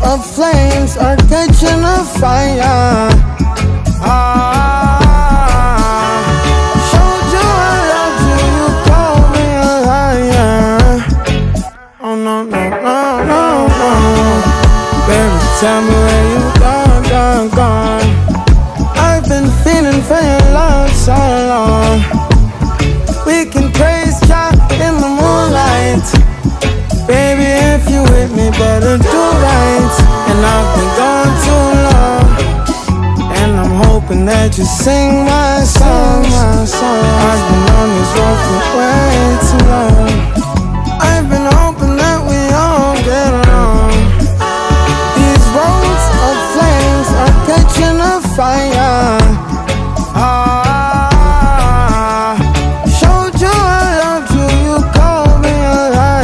of flames are catching a fire. Showed you I loved you, you called me a liar. Oh no, no, no, no, no. Baby, tell me where you gone, gone, gone. I've been feeling for your love so long. We can praise God in the moonlight. Baby, if you with me, better do right. And I've been gone too long, and I'm hoping that you sing my song. I've been on this road for way too long.